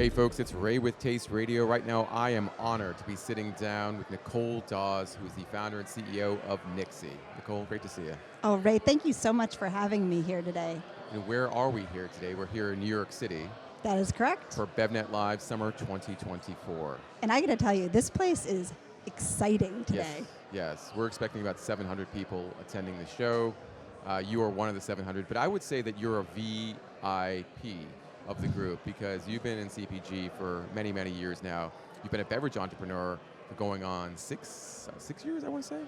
Hey folks, it's Ray with Taste Radio. Right now, I am honored to be sitting down with Nicole Dawes, who is the founder and CEO of Nixie. Nicole, great to see you. Oh, Ray, thank you so much for having me here today. And where are we here today? We're here in New York City That is correct. for BevNet Live Summer 2024. And I got to tell you, this place is exciting today. Yes. We're expecting about 700 people attending the show. You are one of the 700, but I would say that you're a VIP of the group because you've been in CPG for many, many years now. You've been a beverage entrepreneur for going on six years, I want to say.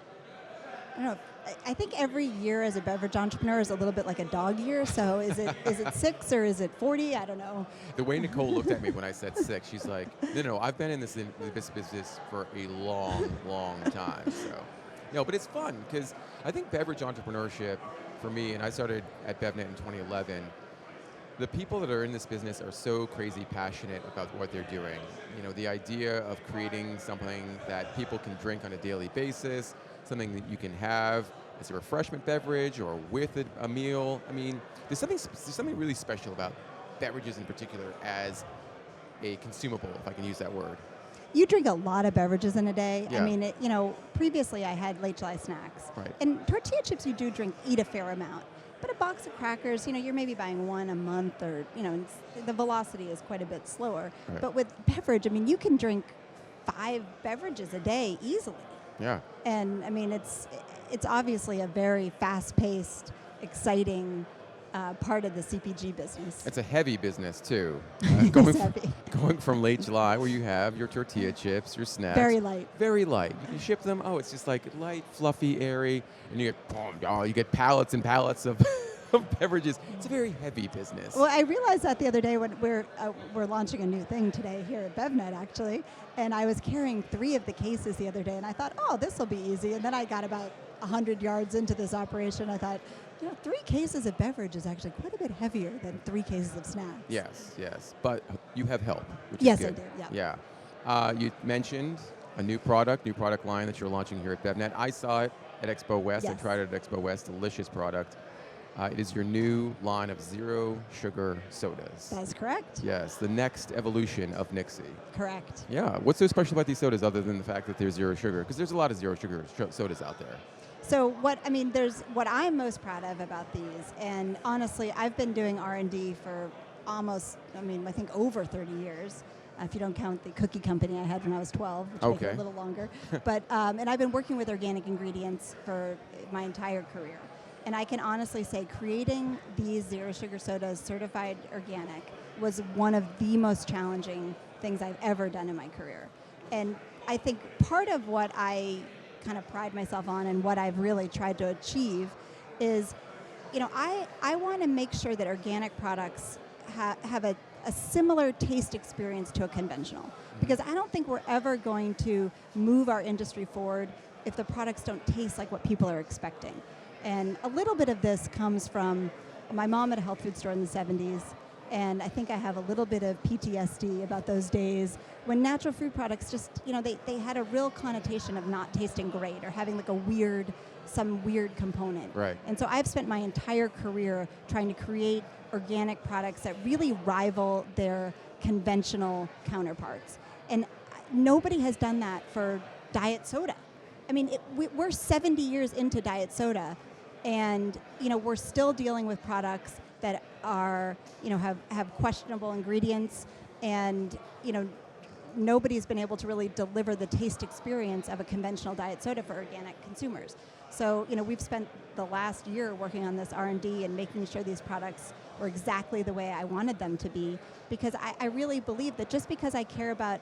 I don't know. I think every year as a beverage entrepreneur is a little bit like a dog year. So is it 6 or is it 40? I don't know. The way Nicole looked at me when I said 6, she's like, no, I've been in this business for a long, long time. So, but it's fun because I think beverage entrepreneurship for me, and I started at BevNet in 2011, the people that are in this business are so crazy passionate about what they're doing. The idea of creating something that people can drink on a daily basis, something that you can have as a refreshment beverage or with a meal. I mean, there's something really special about beverages in particular as a consumable, if I can use that word. You drink a lot of beverages in a day. Yeah. I mean, previously I had late July snacks. Right. And tortilla chips you do eat a fair amount. But a box of crackers, you're maybe buying one a month or, the velocity is quite a bit slower. Right. But with beverage, you can drink 5 beverages a day easily. Yeah. And, it's obviously a very fast-paced, exciting part of the CPG business. It's a heavy business, too. It's heavy. Going from late July, where you have your tortilla chips, your snacks. Very light. Very light. You can ship them. Oh, it's just like light, fluffy, airy, and you get pallets and pallets of beverages. It's a very heavy business. Well, I realized that the other day when we're launching a new thing today here at BevNet, actually, and I was carrying 3 of the cases the other day, and I thought, oh, this will be easy. And then I got about 100 yards into this operation. I thought, 3 cases of beverage is actually quite a bit heavier than 3 cases of snacks. Yes. But you have help, which yes, is good. I do, yeah. Yeah. You mentioned a new product line that you're launching here at BevNet. I saw it at Expo West. Yes. I tried it at Expo West. Delicious product. It is your new line of zero-sugar sodas. That's correct. Yes, the next evolution of Nixie. Correct. Yeah. What's so special about these sodas other than the fact that they're zero sugar? Because there's a lot of zero-sugar sodas out there. So what I'm most proud of about these, and honestly, I've been doing R&D for almost, I think over 30 years, if you don't count the cookie company I had when I was 12, which makes it a little longer. But and I've been working with organic ingredients for my entire career. And I can honestly say creating these zero-sugar sodas certified organic was one of the most challenging things I've ever done in my career. And I think part of what I kind of pride myself on and what I've really tried to achieve is, I want to make sure that organic products have a similar taste experience to a conventional. Because I don't think we're ever going to move our industry forward if the products don't taste like what people are expecting. And a little bit of this comes from my mom at a health food store in the 70s, and I think I have a little bit of PTSD about those days when natural food products just, they had a real connotation of not tasting great or having like some weird component. Right. And so I've spent my entire career trying to create organic products that really rival their conventional counterparts. And nobody has done that for diet soda. We're 70 years into diet soda, and we're still dealing with products that are have questionable ingredients, and nobody's been able to really deliver the taste experience of a conventional diet soda for organic consumers. So we've spent the last year working on this R&D and making sure these products were exactly the way I wanted them to be, because I really believe that just because I care about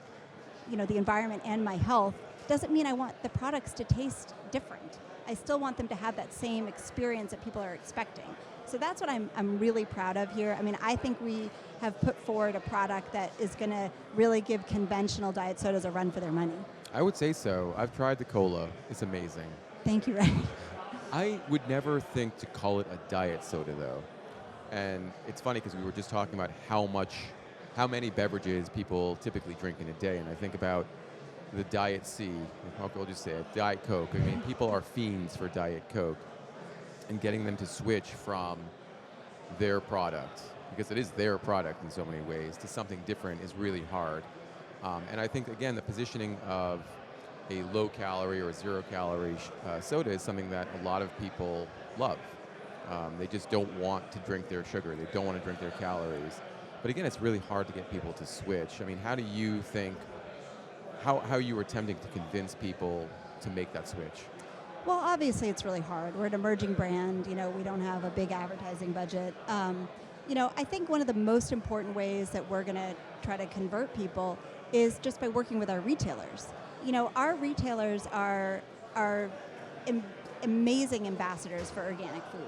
the environment and my health doesn't mean I want the products to taste different. I still want them to have that same experience that people are expecting. So that's what I'm really proud of here. I think we have put forward a product that is going to really give conventional diet sodas a run for their money. I would say so. I've tried the cola. It's amazing. Thank you, Ray. I would never think to call it a diet soda, though. And it's funny because we were just talking about how many beverages people typically drink in a day, and I think about the Diet C, I'll just say it, Diet Coke. People are fiends for Diet Coke, and getting them to switch from their product, because it is their product in so many ways, to something different is really hard. And I think, again, the positioning of a low-calorie or zero-calorie soda is something that a lot of people love. They just don't want to drink their sugar. They don't want to drink their calories. But again, it's really hard to get people to switch. I mean, how do you think, how you were attempting to convince people to make that switch? Well, obviously it's really hard. We're an emerging brand. You know, we don't have a big advertising budget. You know, I think one of the most important ways that we're going to try to convert people is just by working with our retailers. You know, our retailers are amazing ambassadors for organic food.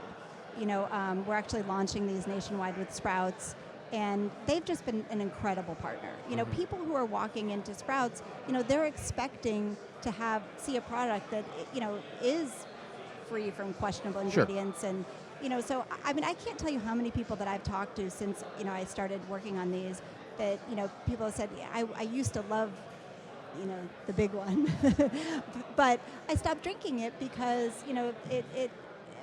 You know, we're actually launching these nationwide with Sprouts, and they've just been an incredible partner. You know, people who are walking into Sprouts, you know, they're expecting to see a product that, you know, is free from questionable ingredients. Sure. And, you know, so, I mean, I can't tell you how many people that I've talked to since, you know, I started working on these that, you know, people have said, yeah, I used to love, you know, the big one, but I stopped drinking it because, you know,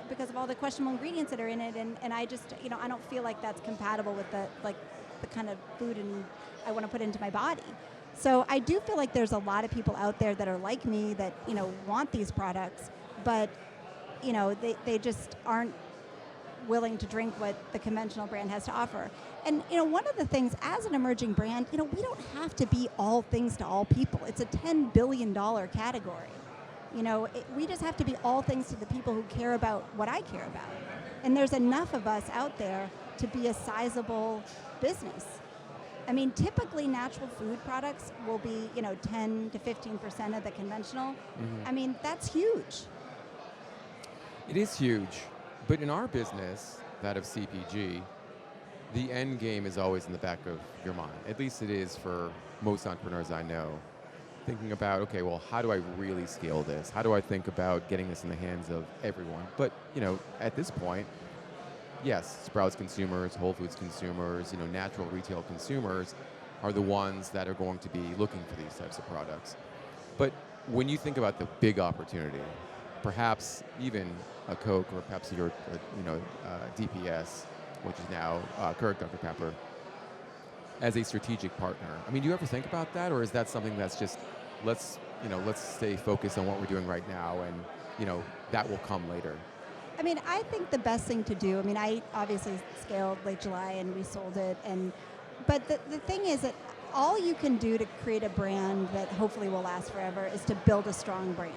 because of all the questionable ingredients that are in it, and I just, you know, I don't feel like that's compatible with the kind of food and I want to put into my body. So I do feel like there's a lot of people out there that are like me that, you know, want these products, but, you know, they just aren't willing to drink what the conventional brand has to offer. And, you know, one of the things as an emerging brand, you know, we don't have to be all things to all people. It's a $10 billion category. You know, we just have to be all things to the people who care about what I care about. And there's enough of us out there to be a sizable business. I mean, typically natural food products will be, you know, 10 to 15% of the conventional. I mean, that's huge. It is huge. But in our business, that of CPG, the end game is always in the back of your mind. At least it is for most entrepreneurs I know. Thinking about, okay, well, how do I really scale this? How do I think about getting this in the hands of everyone? But, you know, at this point, yes, Sprouts consumers, Whole Foods consumers, you know, natural retail consumers are the ones that are going to be looking for these types of products. But when you think about the big opportunity, perhaps even a Coke or Pepsi or you know, DPS, which is now Keurig Dr. Pepper, as a strategic partner. I mean, do you ever think about that, or is that something that's just let's stay focused on what we're doing right now, and you know that will come later? I mean, I think the best thing to do. I mean, I obviously scaled Late July and we sold it, but the thing is that all you can do to create a brand that hopefully will last forever is to build a strong brand.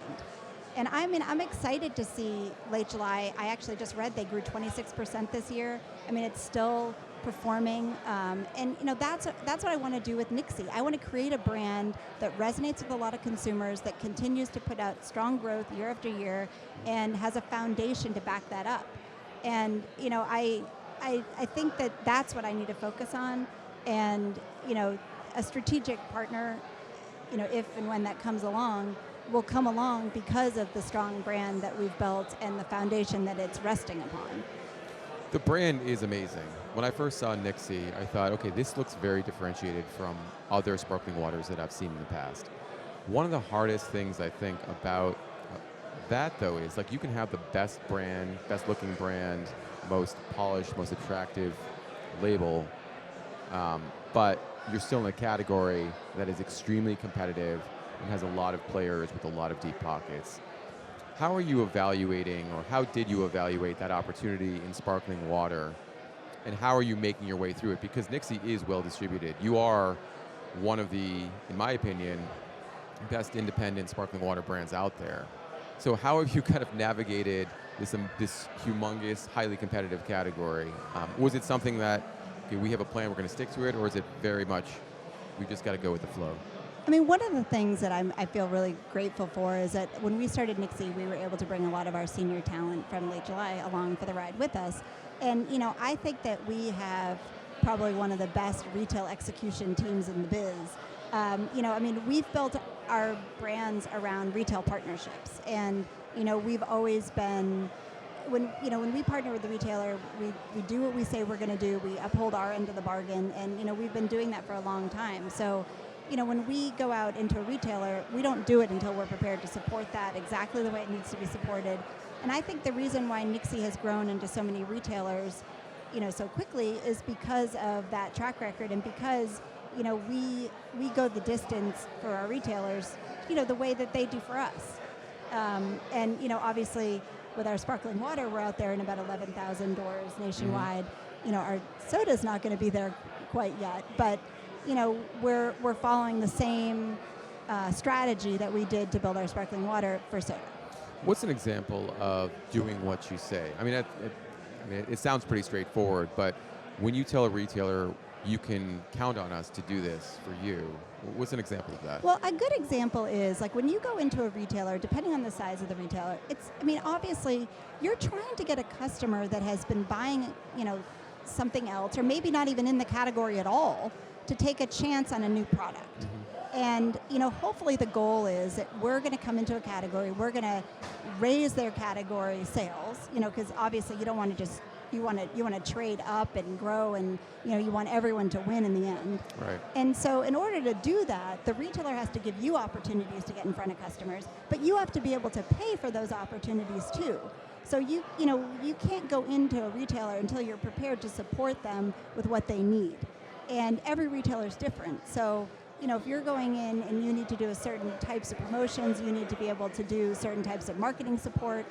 And I mean, I'm excited to see Late July. I actually just read they grew 26% this year. I mean, it's still performing, and you know that's what I want to do with Nixie. I want to create a brand that resonates with a lot of consumers, that continues to put out strong growth year after year, and has a foundation to back that up. And you know, I think that's what I need to focus on, and you know, a strategic partner, you know, if and when that comes along, will come along because of the strong brand that we've built and the foundation that it's resting upon. The brand is amazing. When I first saw Nixie, I thought, okay, this looks very differentiated from other sparkling waters that I've seen in the past. One of the hardest things I think about that, though, is like you can have the best brand, best looking brand, most polished, most attractive label, but you're still in a category that is extremely competitive and has a lot of players with a lot of deep pockets. How are you evaluating, or how did you evaluate that opportunity in sparkling water, and how are you making your way through it? Because Nixie is well distributed. You are one of the, in my opinion, best independent sparkling water brands out there. So how have you kind of navigated this humongous, highly competitive category? Was it something that, okay, we have a plan, we're going to stick to it, or is it very much, we just got to go with the flow? I mean, one of the things that I feel really grateful for is that when we started Nixie, we were able to bring a lot of our senior talent from Late July along for the ride with us. And, you know, I think that we have probably one of the best retail execution teams in the biz. You know, I mean, we've built our brands around retail partnerships. And, you know, we've always been, when we partner with the retailer, we do what we say we're going to do. We uphold our end of the bargain. And, you know, we've been doing that for a long time. So, you know, when we go out into a retailer, we don't do it until we're prepared to support that exactly the way it needs to be supported. And I think the reason why Nixie has grown into so many retailers, so quickly is because of that track record, and because we go the distance for our retailers, the way that they do for us. And obviously with our sparkling water, we're out there in about 11,000 doors nationwide. Our soda's not going to be there quite yet, but we're following the same strategy that we did to build our sparkling water for soda. What's an example of doing what you say? I mean, it sounds pretty straightforward, but when you tell a retailer, you can count on us to do this for you, what's an example of that? Well, a good example is like when you go into a retailer, depending on the size of the retailer, obviously you're trying to get a customer that has been buying, something else, or maybe not even in the category at all, to take a chance on a new product. And hopefully the goal is that we're going to come into a category, we're going to raise their category sales, because obviously you don't want to just you want to trade up and grow, and you want everyone to win in the end. Right. And so in order to do that, the retailer has to give you opportunities to get in front of customers, but you have to be able to pay for those opportunities too. So you can't go into a retailer until you're prepared to support them with what they need. And every retailer is different. So if you're going in and you need to do a certain types of promotions, you need to be able to do certain types of marketing support.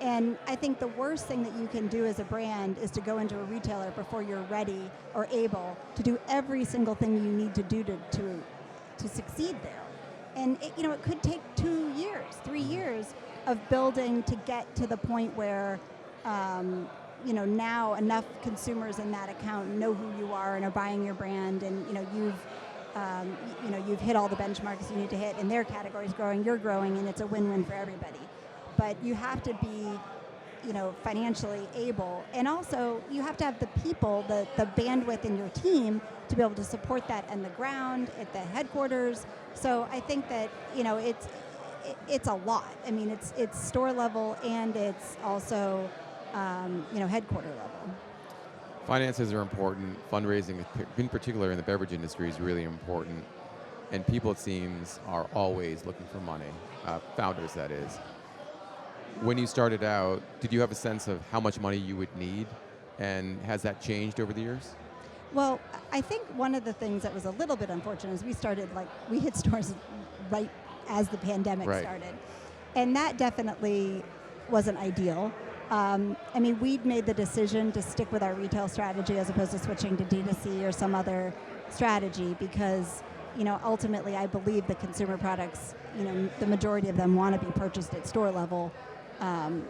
And I think the worst thing that you can do as a brand is to go into a retailer before you're ready or able to do every single thing you need to do to succeed there. And it could take 2 years, 3 years of building to get to the point where now enough consumers in that account know who you are and are buying your brand, and you've hit all the benchmarks you need to hit, and their category's growing, you're growing, and it's a win-win for everybody. But you have to be, financially able, and also you have to have the people, the bandwidth in your team to be able to support that on the ground, at the headquarters. So I think that, it's a lot. I mean, it's store level, and it's also, headquarter level. Finances are important. Fundraising, in particular in the beverage industry, is really important. And people, it seems, are always looking for money. Founders, that is. When you started out, did you have a sense of how much money you would need? And has that changed over the years? Well, I think one of the things that was a little bit unfortunate is we hit stores right as the pandemic started. And that definitely wasn't ideal. We'd made the decision to stick with our retail strategy as opposed to switching to D2C or some other strategy because, ultimately I believe the consumer products, the majority of them want to be purchased at store level,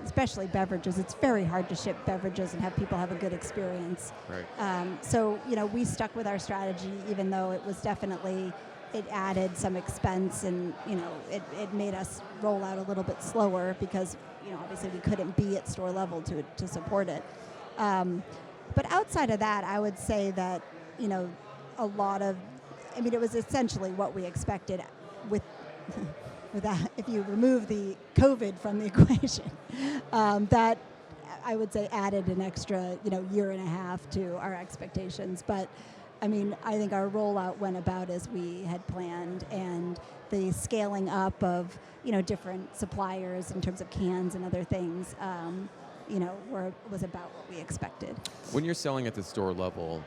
especially beverages. It's very hard to ship beverages and have people have a good experience. Right. So, we stuck with our strategy, even though it was definitely, it added some expense, and, it made us roll out a little bit slower because, obviously we couldn't be at store level to support it. But outside of that, I would say that, a lot of, it was essentially what we expected with that, if you remove the COVID from the equation, that I would say added an extra, year and a half to our expectations. But I think our rollout went about as we had planned, and the scaling up of, different suppliers in terms of cans and other things, was about what we expected. When you're selling at the store level,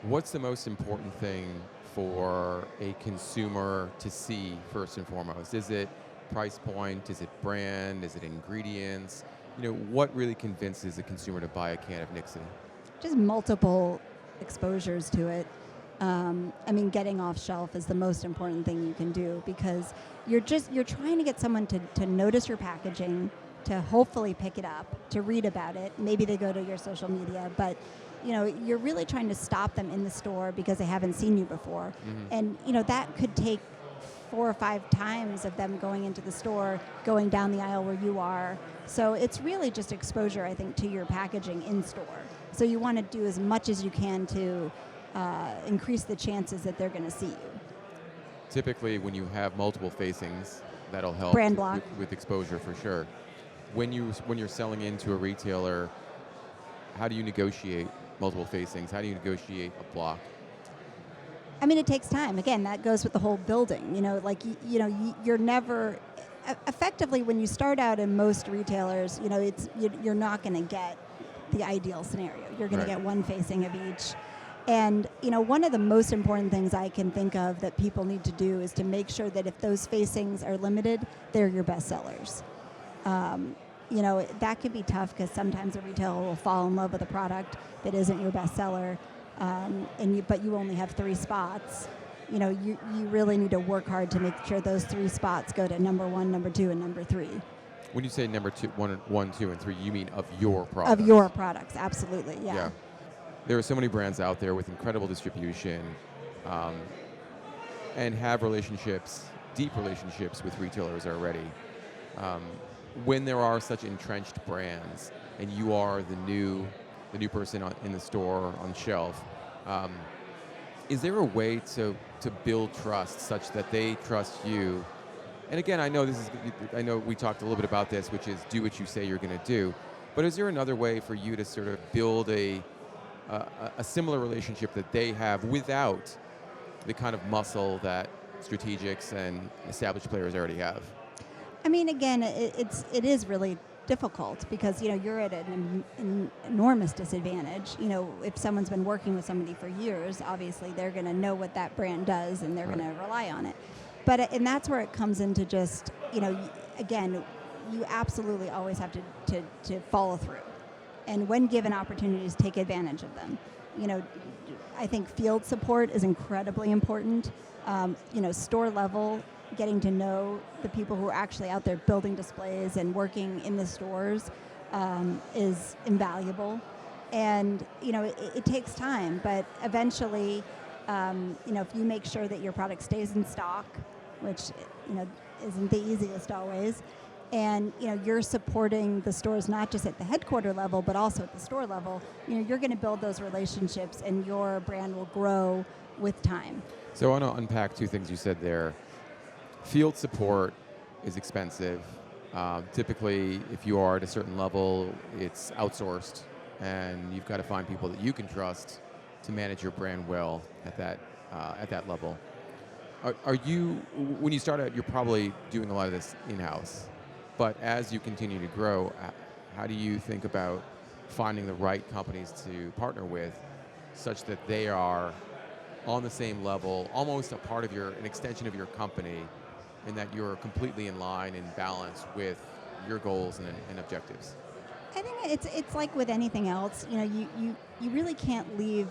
what's the most important thing for a consumer to see first and foremost? Is it price point? Is it brand? Is it ingredients? What really convinces a consumer to buy a can of Nixie? Just multiple exposures to it. Getting off shelf is the most important thing you can do, because you're trying to get someone to notice your packaging, to hopefully pick it up, to read about it. Maybe they go to your social media, but you're really trying to stop them in the store because they haven't seen you before. Mm-hmm. And that could take 4 or 5 times of them going into the store, going down the aisle where you are. So it's really just exposure, I think, to your packaging in store. So you want to do as much as you can to increase the chances that they're going to see you. Typically, when you have multiple facings, that'll help brand block with exposure for sure. When you're selling into a retailer, how do you negotiate multiple facings? How do you negotiate a block? It takes time. Again, that goes with the whole building. You're never effectively, when you start out in most retailers, you're not going to get the ideal scenario. You're going Right. to get one facing of each. And one of the most important things I can think of that people need to do is to make sure that if those facings are limited, they're your best sellers. That can be tough because sometimes a retailer will fall in love with a product that isn't your best seller, but you only have 3 spots. You really need to work hard to make sure those 3 spots go to number 1, number 2, and number 3. When you say number 1, 2, and 3, you mean of your products? Of your products, absolutely, yeah. There are so many brands out there with incredible distribution and have deep relationships with retailers already. When there are such entrenched brands and you are the new person in the store on shelf, is there a way to build trust such that they trust you? And again, I know we talked a little bit about this, which is do what you say you're going to do. But is there another way for you to sort of build a similar relationship that they have without the kind of muscle that strategics and established players already have? I mean, again, it is really difficult because you're at an enormous disadvantage. If someone's been working with somebody for years, obviously they're going to know what that brand does and they're Right. going to rely on it. But and that's where it comes into just again, you absolutely always have to follow through, and when given opportunities, take advantage of them. I think field support is incredibly important. Store level, getting to know the people who are actually out there building displays and working in the stores is invaluable. And it takes time, but eventually, if you make sure that your product stays in stock, which isn't the easiest always, and you're supporting the stores not just at the headquarter level but also at the store level, you're going to build those relationships and your brand will grow with time. So I want to unpack 2 things you said there. Field support is expensive. Typically, if you are at a certain level, it's outsourced, and you've got to find people that you can trust to manage your brand well at that level. Are you, when you start out, you're probably doing a lot of this in-house, but as you continue to grow, how do you think about finding the right companies to partner with such that they are on the same level, almost an extension of your company, and that you're completely in line and balanced with your goals and objectives? I think it's like with anything else. You really can't leave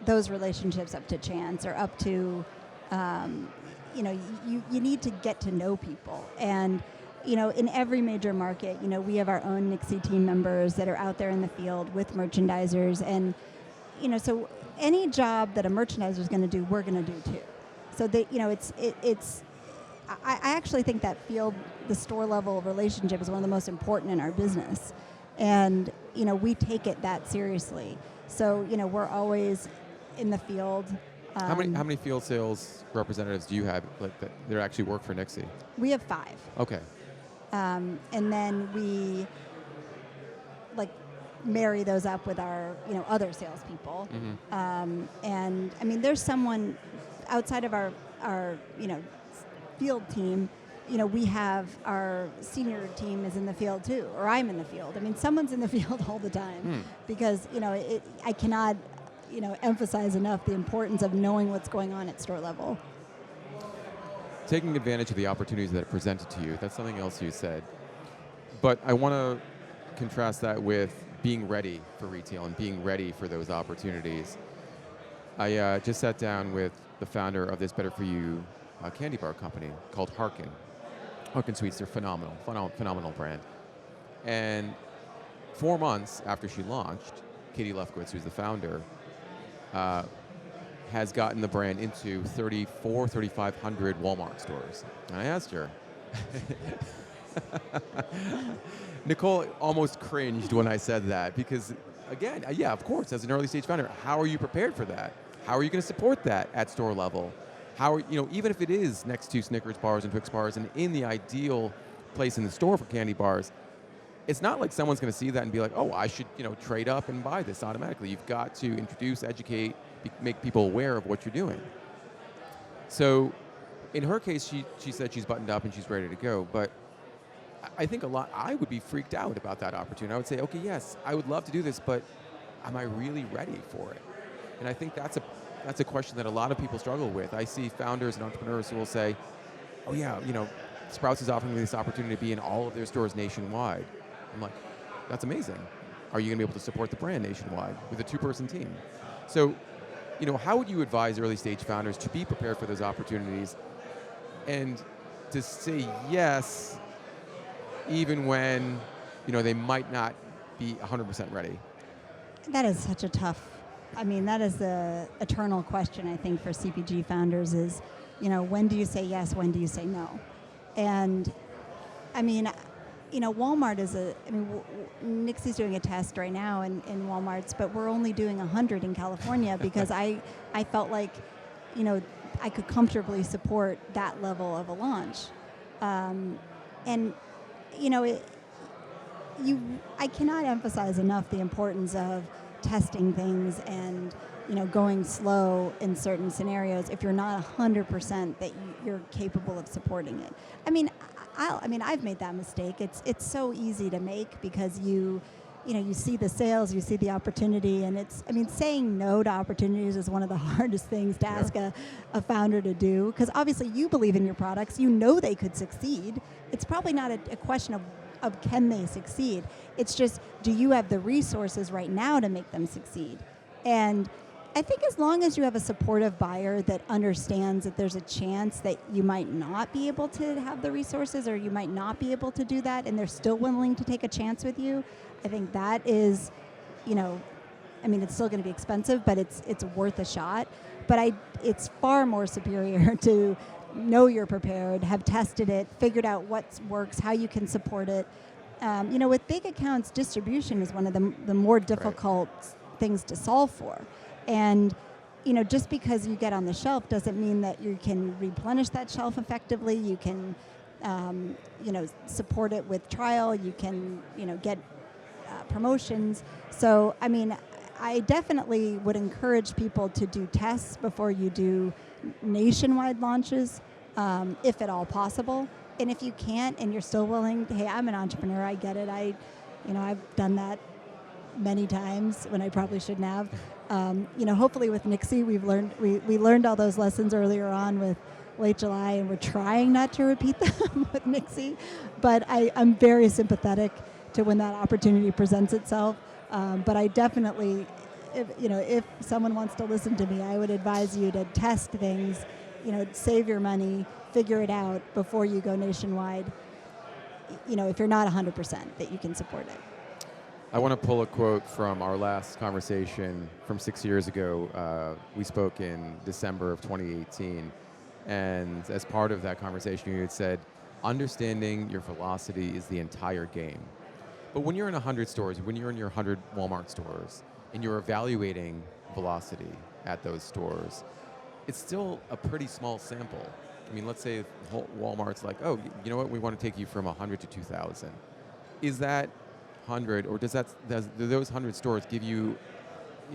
those relationships up to chance or up to, you need to get to know people. And, in every major market, we have our own Nixie team members that are out there in the field with merchandisers. And, so any job that a merchandiser is going to do, we're going to do too. So that, I actually think that the store level relationship is one of the most important in our business. And, we take it that seriously. So, we're always in the field. How many field sales representatives do you have that actually work for Nixie? We have 5. Okay. And then we marry those up with our other salespeople. Mm-hmm. And I mean, there's someone outside of our field team. We have our senior team is in the field too, or I'm in the field. I mean, someone's in the field all the time because I cannot emphasize enough the importance of knowing what's going on at store level. Taking advantage of the opportunities that are presented to you, that's something else you said. But I want to contrast that with being ready for retail and being ready for those opportunities. I just sat down with the founder of this Better For You candy bar company called Harkin. Harkin Sweets, they're phenomenal brand. And 4 months after she launched, Katie Lefkowitz, who's the founder, has gotten the brand into 3,500 Walmart stores. And I asked her, Nicole almost cringed when I said that because, again, yeah, of course, as an early stage founder, how are you prepared for that? How are you going to support that at store level? How are, even if it is next to Snickers bars and Twix bars and in the ideal place in the store for candy bars, it's not like someone's going to see that and be like, oh, I should, trade up and buy this automatically. You've got to introduce, educate, make people aware of what you're doing. So in her case, she said she's buttoned up and she's ready to go. But I think I would be freaked out about that opportunity. I would say, okay, yes, I would love to do this, but am I really ready for it? And I think that's a question that a lot of people struggle with. I see founders and entrepreneurs who will say, oh yeah, Sprouts is offering me this opportunity to be in all of their stores nationwide. I'm like, that's amazing. Are you going to be able to support the brand nationwide with a 2-person team? So, how would you advise early stage founders to be prepared for those opportunities and to say yes even when, they might not be 100% ready? That is such a tough, that is the eternal question, I think, for CPG founders is, when do you say yes, when do you say no? And, Walmart is Nixie's doing a test right now in Walmarts, but we're only doing 100 in California because I felt like, I could comfortably support that level of a launch. I cannot emphasize enough the importance of testing things and going slow in certain scenarios if you're not 100% that you're capable of supporting it. I've made that mistake. It's so easy to make because you see the sales, you see the opportunity, and saying no to opportunities is one of the hardest things to ask a founder to do, because obviously you believe in your products, they could succeed. It's probably not a question of can they succeed. It's just, do you have the resources right now to make them succeed? And I think as long as you have a supportive buyer that understands that there's a chance that you might not be able to have the resources or you might not be able to do that, and they're still willing to take a chance with you, I think that is, it's still going to be expensive, but it's worth a shot. But it's far more superior to know you're prepared, have tested it, figured out what works, how you can support it. With big accounts, distribution is one of the more difficult things to solve for. And, just because you get on the shelf doesn't mean that you can replenish that shelf effectively. You can, support it with trial. You can, get promotions. So, I definitely would encourage people to do tests before you do nationwide launches, if at all possible. And if you can't and you're still willing, hey, I'm an entrepreneur, I get it. I've done that many times when I probably shouldn't have. Hopefully with Nixie, we learned all those lessons earlier on with Late July, and we're trying not to repeat them with Nixie. But I'm very sympathetic to when that opportunity presents itself. But I definitely, if someone wants to listen to me, I would advise you to test things, save your money, figure it out before you go nationwide, if you're not 100% that you can support it. I want to pull a quote from our last conversation from 6 years ago. We spoke in December of 2018, and as part of that conversation, you had said, understanding your velocity is the entire game. But when you're in 100 stores, when you're in your 100 Walmart stores, and you're evaluating velocity at those stores, it's still a pretty small sample. Let's say Walmart's like, oh, you know what, we want to take you from 100 to 2,000. Is that 100, or do those 100 stores give you,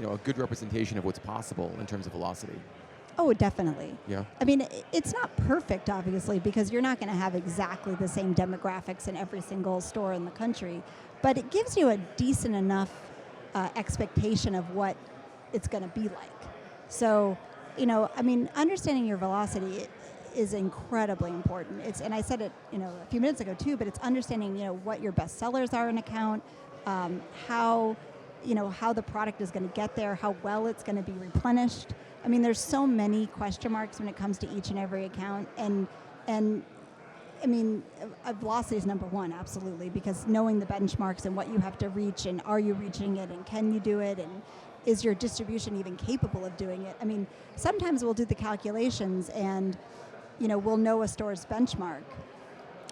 a good representation of what's possible in terms of velocity? Oh, definitely. Yeah. It's not perfect, obviously, because you're not going to have exactly the same demographics in every single store in the country, but it gives you a decent enough expectation of what it's going to be like. So, understanding your velocity is incredibly important. And I said it, a few minutes ago too, but it's understanding, what your best sellers are in account, how the product is going to get there, how well it's going to be replenished. There's so many question marks when it comes to each and every account, and velocity is number one, absolutely, because knowing the benchmarks and what you have to reach, and are you reaching it, and can you do it, and is your distribution even capable of doing it? Sometimes we'll do the calculations and, we'll know a store's benchmark,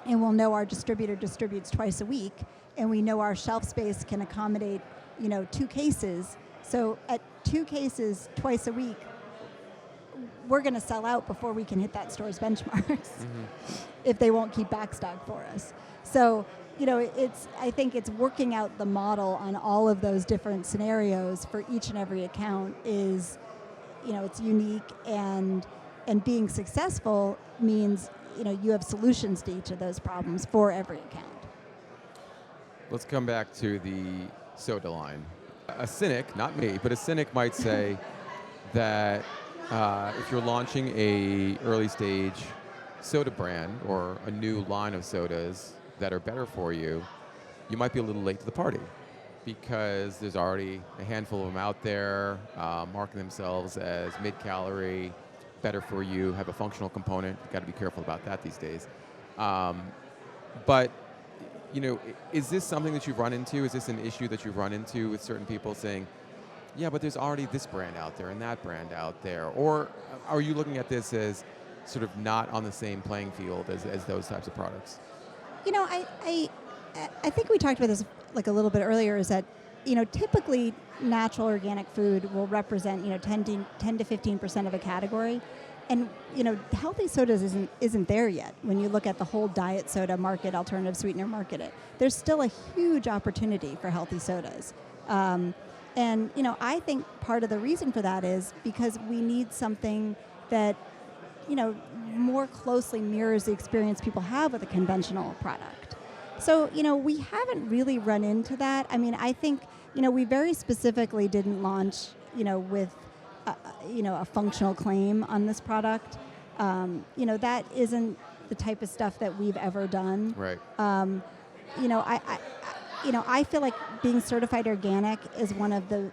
and we'll know our distributor distributes twice a week, and we know our shelf space can accommodate, 2 cases. So at 2 cases twice a week, we're going to sell out before we can hit that store's benchmarks if they won't keep backstock for us. So, I think it's working out the model on all of those different scenarios for each and every account is, it's unique, and being successful means, you have solutions to each of those problems for every account. let's come back to the soda line. A cynic, not me, but a cynic might say that if you're launching a early stage soda brand or a new line of sodas that are better for you, you might be a little late to the party because there's already a handful of them out there marking themselves as mid-calorie, better for you, have a functional component. You've got to be careful about that these days. But is this something that you've run into? Is this an issue that you've run into with certain people saying, yeah, but there's already this brand out there and that brand out there? Or are you looking at this as sort of not on the same playing field as those types of products? I think we talked about this like a little bit earlier, is that, typically natural organic food will represent, 10 to 15% of a category. And, healthy sodas isn't there yet. When you look at the whole diet soda market, alternative sweetener market, there's still a huge opportunity for healthy sodas. And, I think part of the reason for that is because we need something that, more closely mirrors the experience people have with a conventional product. So, we haven't really run into that. I mean, I think, we very specifically didn't launch, with a functional claim on this product. That isn't the type of stuff that we've ever done. Right. I feel like being certified organic is one of the,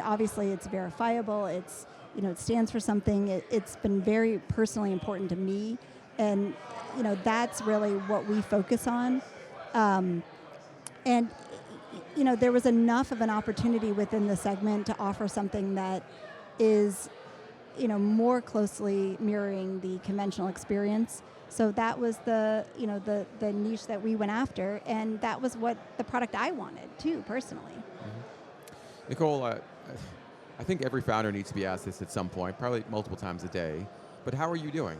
obviously it's verifiable. It's, it stands for something. It's been very personally important to me, and that's really what we focus on. And there was enough of an opportunity within the segment to offer something that is, more closely mirroring the conventional experience. So that was the niche that we went after, and that was what the product I wanted too, personally. Mm-hmm. Nicole, I think every founder needs to be asked this at some point, probably multiple times a day. But how are you doing?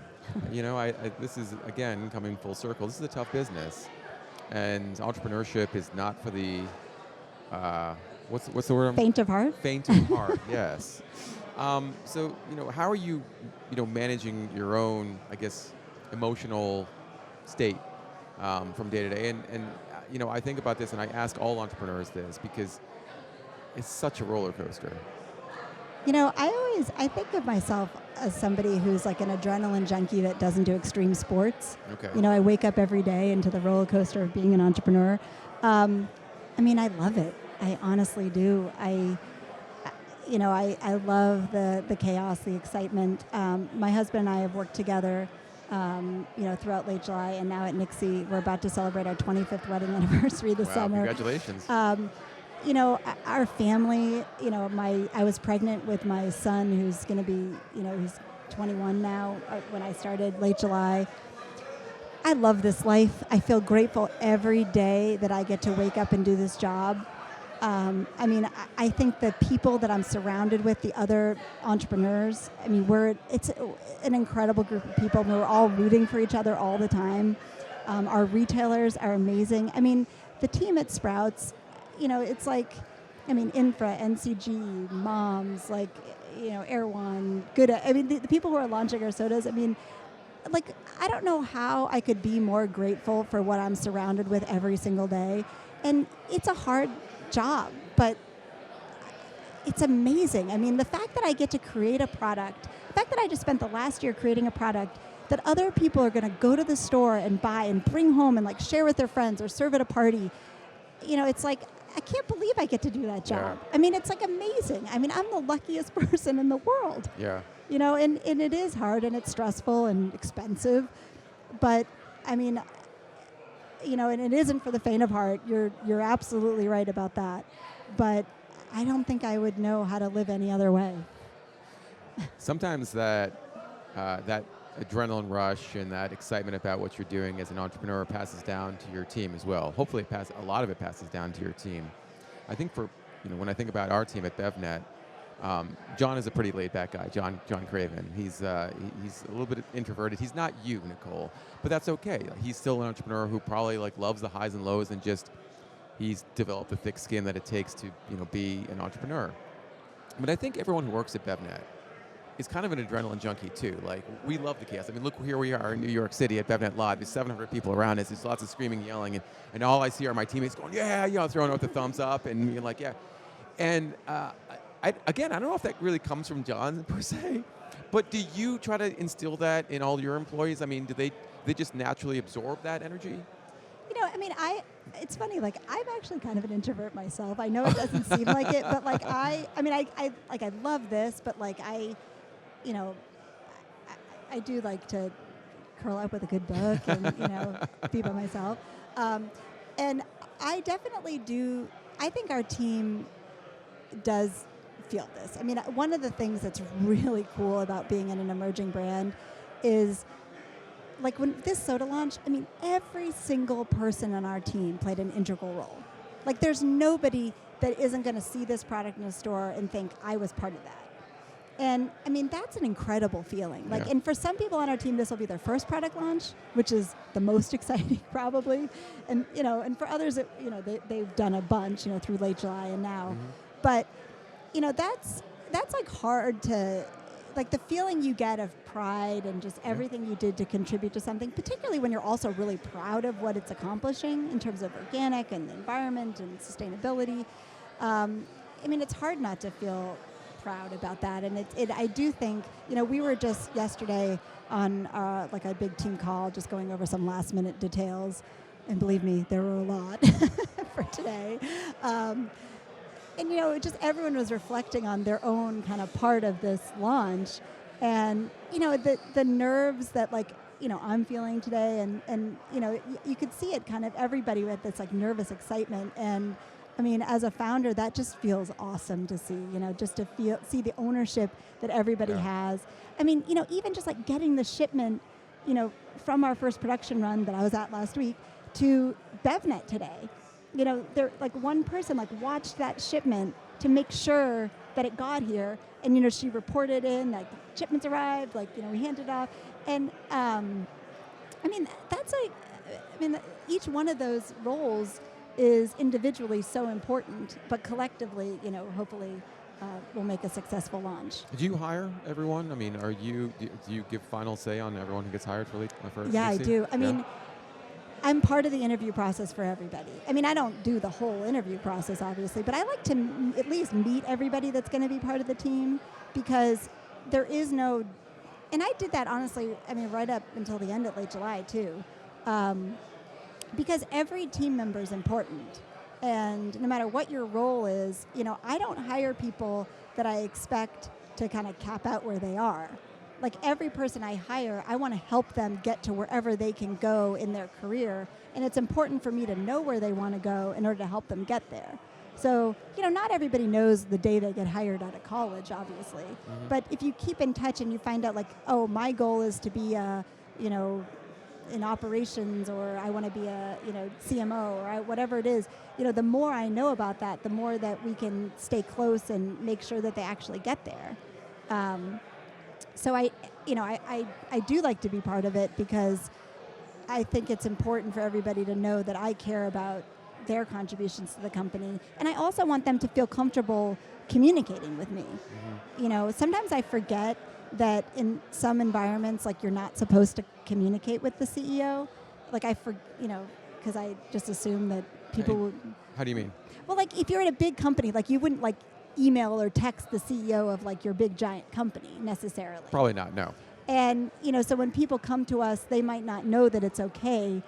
This is, again, coming full circle. This is a tough business, and entrepreneurship is not for the what's the word? Faint of heart. Faint of heart. Yes. So how are you managing your own, I guess, emotional state from day to day? And I think about this, and I ask all entrepreneurs this because it's such a roller coaster. I think of myself as somebody who's like an adrenaline junkie that doesn't do extreme sports. Okay. I wake up every day into the roller coaster of being an entrepreneur. I love it. I honestly do. I love the chaos, the excitement. My husband and I have worked together, throughout late July, and now at Nixie, we're about to celebrate our 25th wedding anniversary this summer. Congratulations. Our family, I was pregnant with my son, who's going to be, he's 21 now, when I started late July. I love this life. I feel grateful every day that I get to wake up and do this job. I think the people that I'm surrounded with, the other entrepreneurs, it's an incredible group of people. We're all rooting for each other all the time. Our retailers are amazing. The team at Sprouts, it's like, Infra, NCG, Moms, Erewhon, Good. The people who are launching our sodas, I don't know how I could be more grateful for what I'm surrounded with every single day. And it's a hard job, but it's amazing. The fact that I get to create a product, the fact that I just spent the last year creating a product that other people are going to go to the store and buy and bring home and share with their friends or serve at a party, it's like, I can't believe I get to do that job. Yeah. It's amazing. I'm the luckiest person in the world. Yeah. And it is hard and it's stressful and expensive, but and it isn't for the faint of heart. You're absolutely right about that. But I don't think I would know how to live any other way. Sometimes that adrenaline rush and that excitement about what you're doing as an entrepreneur passes down to your team as well. Hopefully a lot of it passes down to your team. I think when I think about our team at BevNet, John is a pretty laid-back guy, John Craven. He's a little bit introverted. He's not you, Nicole, but that's okay. He's still an entrepreneur who probably loves the highs and lows, and he's developed the thick skin that it takes to be an entrepreneur. But I think everyone who works at BevNet is kind of an adrenaline junkie too. Like, we love the chaos. I mean, look, here we are in New York City at BevNet Live. There's 700 people around us. There's lots of screaming, yelling, and all I see are my teammates going, yeah, throwing out the thumbs up, and you're like, yeah. And again, I don't know if that really comes from John per se, but do you try to instill that in all your employees? I mean, do they just naturally absorb that energy? I mean, it's funny, like, I'm actually kind of an introvert myself. I know it doesn't seem like it, but like, I love this, but like, I do like to curl up with a good book and, be by myself. And I definitely do, I think our team does feel this. I mean, one of the things that's really cool about being in an emerging brand is, like, when this soda launch, I mean, every single person on our team played an integral role. Like, there's nobody that isn't going to see this product in a store and think, I was part of that. And, I mean, that's an incredible feeling. Like, and for some people on our team, this will be their first product launch, which is the most exciting, probably. And, and for others, they've done a bunch, through late July and now. Mm-hmm. But, that's like hard to... Like, the feeling you get of pride and just everything you did to contribute to something, particularly when you're also really proud of what it's accomplishing in terms of organic and the environment and sustainability. I mean, it's hard not to feel proud about that. And I do think, we were just yesterday on like a big team call, just going over some last minute details. And believe me, there were a lot for today. And, just everyone was reflecting on their own kind of part of this launch. And, the nerves that, like, I'm feeling today. And you could see it kind of everybody with this, like, nervous excitement. And, I mean, as a founder, that just feels awesome to see, just to see the ownership that everybody has. I mean, even just, like, getting the shipment, from our first production run that I was at last week to BevNet today. There, like, one person, like, watched that shipment to make sure that it got here, and she reported in, like, shipments arrived, like, we handed it off, and I mean, that's like, each one of those roles is individually so important, but collectively, hopefully, will make a successful launch. Do you hire everyone? I mean, do you give final say on everyone who gets hired for Yeah, Nixie? I do. I mean, I'm part of the interview process for everybody. I mean, I don't do the whole interview process, obviously, but I like to at least meet everybody that's going to be part of the team, because there is no, and I did that, honestly, I mean, right up until the end of late July, too, because every team member is important. And no matter what your role is, I don't hire people that I expect to kind of cap out where they are. Like, every person I hire, I want to help them get to wherever they can go in their career. And it's important for me to know where they want to go in order to help them get there. So, not everybody knows the day they get hired out of college, obviously. Mm-hmm. But if you keep in touch and you find out, like, oh, my goal is to be in operations, or I want to be a, CMO, or whatever it is, the more I know about that, the more that we can stay close and make sure that they actually get there. So I do like to be part of it, because I think it's important for everybody to know that I care about their contributions to the company. And I also want them to feel comfortable communicating with me. Mm-hmm. Sometimes I forget that in some environments, like, you're not supposed to communicate with the CEO. Like, because I just assume that people would... How do you mean? Well, like, if you're at a big company, like, you wouldn't, like, email or text the CEO of, like, your big giant company necessarily. Probably not, no. And, so when people come to us, they might not know that it's okay,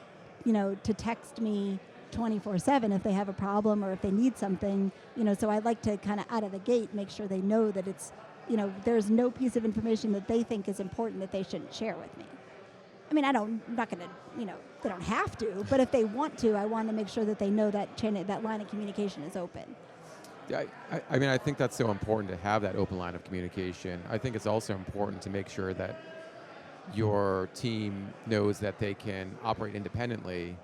to text me 24/7 if they have a problem or if they need something, so I'd like to kind of out of the gate make sure they know that it's, there's no piece of information that they think is important that they shouldn't share with me. I mean, I'm not going to, they don't have to, but if they want to, I want to make sure that they know that that line of communication is open. Yeah, I mean, I think that's so important to have that open line of communication. I think it's also important to make sure that your team knows that they can operate independently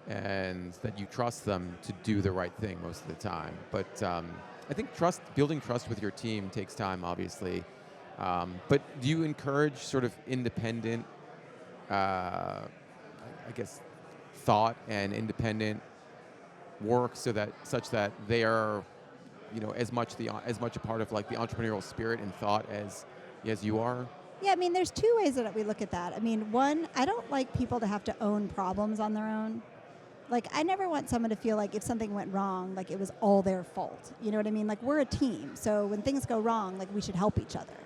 and that you trust them to do the right thing most of the time. But I think building trust with your team takes time, obviously. But do you encourage sort of independent, I guess, thought and independent work such that they are, as much a part of, like, the entrepreneurial spirit and thought as, Yes, you are. Yeah, I mean, there's two ways that we look at that. I mean, one, I don't like people to have to own problems on their own. Like, I never want someone to feel like if something went wrong, like it was all their fault. You know what I mean? Like, we're a team, so when things go wrong, like, we should help each other.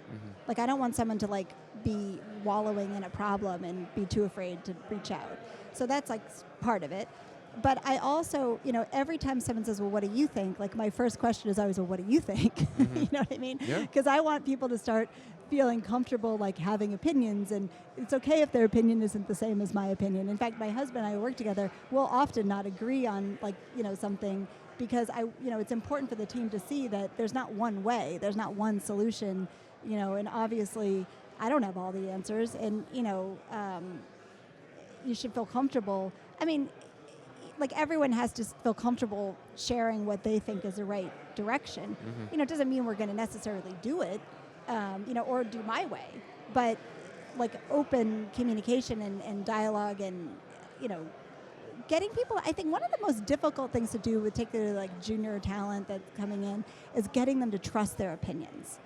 Like, I don't want someone to, like, be wallowing in a problem and be too afraid to reach out. So that's, like, part of it. But I also, every time someone says, well, what do you think? Like, my first question is always, well, what do you think? You know what I mean? Yeah. Because I want people to start feeling comfortable, like, having opinions. And it's okay if their opinion isn't the same as my opinion. In fact, my husband and I work together. We'll often not agree on, like, something because, it's important for the team to see that there's not one way. There's not one solution, and obviously I don't have all the answers. And, you should feel comfortable. I mean, like, everyone has to feel comfortable sharing what they think is the right direction. It doesn't mean we're going to necessarily do it, or do my way, but like open communication and dialogue and, getting people, I think one of the most difficult things to do with particularly like junior talent that's coming in is getting them to trust their opinions,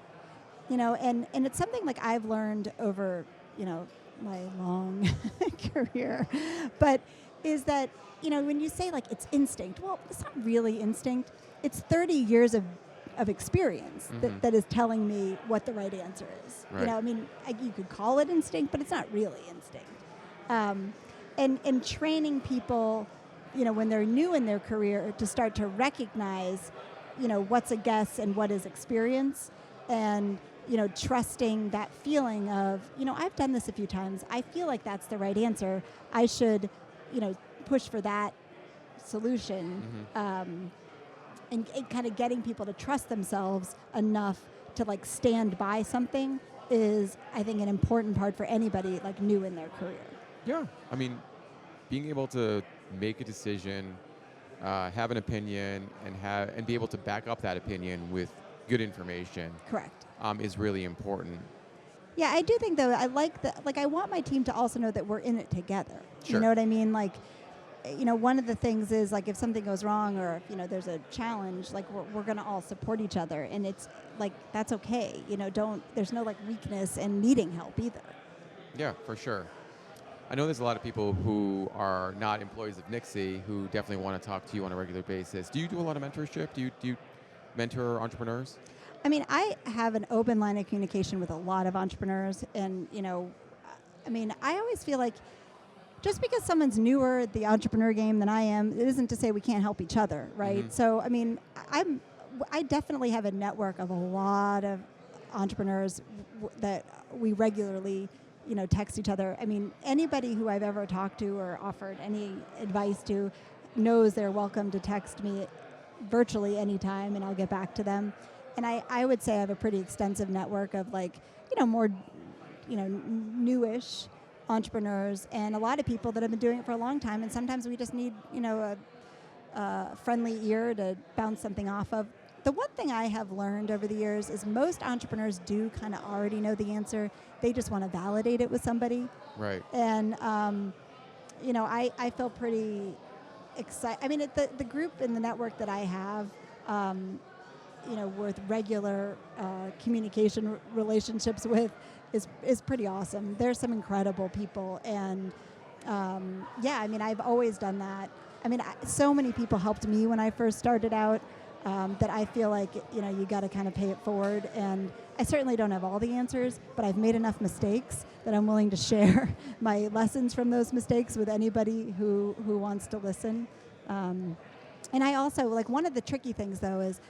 and it's something like I've learned over, my long career, but is that, when you say like it's instinct, well, it's not really instinct. It's 30 years of experience that is telling me what the right answer is. Right. I mean, you could call it instinct, but it's not really instinct. And training people, when they're new in their career to start to recognize, what's a guess and what is experience, and trusting that feeling of, I've done this a few times. I feel like that's the right answer. I should, push for that solution, and kind of getting people to trust themselves enough to like stand by something is, I think, an important part for anybody like new in their career. Yeah, I mean, being able to make a decision, have an opinion, and be able to back up that opinion with good information. Correct. Is really important. Yeah, I do think though, I like that. Like, I want my team to also know that we're in it together. Sure. You know what I mean? Like, one of the things is like if something goes wrong or if, there's a challenge, like we're going to all support each other, and it's like that's okay. There's no like weakness in needing help either. Yeah, for sure. I know there's a lot of people who are not employees of Nixie who definitely want to talk to you on a regular basis. Do you do a lot of mentorship? Do you mentor entrepreneurs? I mean, I have an open line of communication with a lot of entrepreneurs, and I mean, I always feel like just because someone's newer at the entrepreneur game than I am, it isn't to say we can't help each other, right? So, I mean, I definitely have a network of a lot of entrepreneurs that we regularly, text each other. I mean, anybody who I've ever talked to or offered any advice to knows they're welcome to text me virtually anytime, and I'll get back to them. And I would say I have a pretty extensive network of like, more, newish entrepreneurs and a lot of people that have been doing it for a long time. And sometimes we just need, a friendly ear to bounce something off of. The one thing I have learned over the years is most entrepreneurs do kind of already know the answer. They just want to validate it with somebody. Right. And, I feel pretty excited. I mean, the group in the network that I have, with regular communication relationships with is pretty awesome. There's some incredible people, and I mean, I've always done that. I mean, so many people helped me when I first started out that I feel like, you got to kind of pay it forward. And I certainly don't have all the answers, but I've made enough mistakes that I'm willing to share my lessons from those mistakes with anybody who wants to listen. And I also, like, one of the tricky things, though, is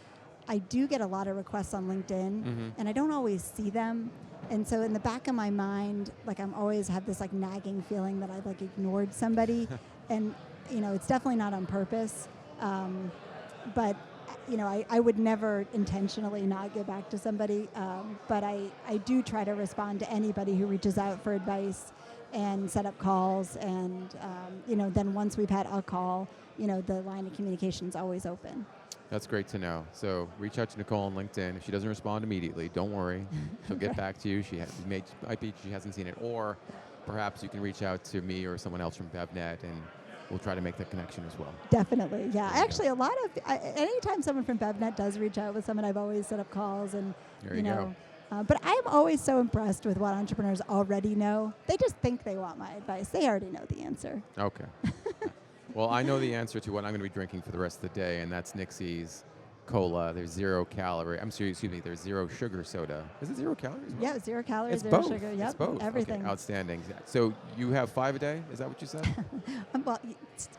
I do get a lot of requests on LinkedIn, and I don't always see them. And so in the back of my mind, like, I'm always have this like nagging feeling that I've like ignored somebody. And, it's definitely not on purpose. But, I would never intentionally not get back to somebody. But I do try to respond to anybody who reaches out for advice and set up calls. And, then once we've had a call, the line of communication is always open. That's great to know. So reach out to Nicole on LinkedIn. If she doesn't respond immediately, don't worry. She'll get back to you. She hasn't seen it. Or perhaps you can reach out to me or someone else from BevNet, and we'll try to make that connection as well. Definitely, yeah. Actually, anytime someone from BevNet does reach out with someone, I've always set up calls, and there you go. But I'm always so impressed with what entrepreneurs already know. They just think they want my advice. They already know the answer. Okay. Well, I know the answer to what I'm going to be drinking for the rest of the day, and that's Nixie's cola. There's 0 calorie. Excuse me. There's 0 sugar soda. Is it 0 calories? Yeah, 0 calories, It's 0 both. sugar. Yep, It's both. everything. Okay, outstanding. So you have 5 a day? Is that what you said? Well,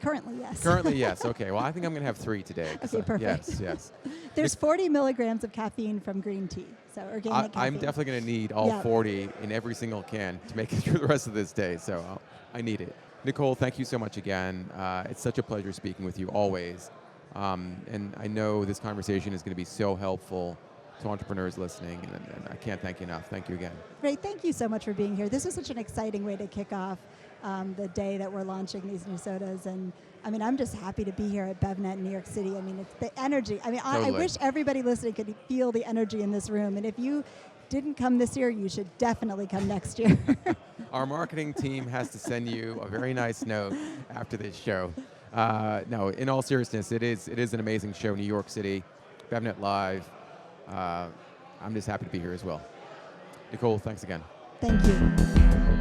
currently, yes. Currently, yes. Okay. Well, I think I'm going to have 3 today. Okay, perfect. Yes. There's 40 milligrams of caffeine from green tea, so organic caffeine. I'm definitely going to need all 40 in every single can to make it through the rest of this day, so I need it. Nicole, thank you so much again. It's such a pleasure speaking with you always. And I know this conversation is going to be so helpful to entrepreneurs listening, and I can't thank you enough. Thank you again. Great, thank you so much for being here. This is such an exciting way to kick off the day that we're launching these new sodas. And I mean, I'm just happy to be here at BevNet in New York City. I mean, it's the energy. I mean, I wish everybody listening could feel the energy in this room. And if you didn't come this year, you should definitely come next year. Our marketing team has to send you a very nice note after this show. No, in all seriousness, it is an amazing show, New York City, BevNet Live. I'm just happy to be here as well. Nicole, thanks again. Thank you.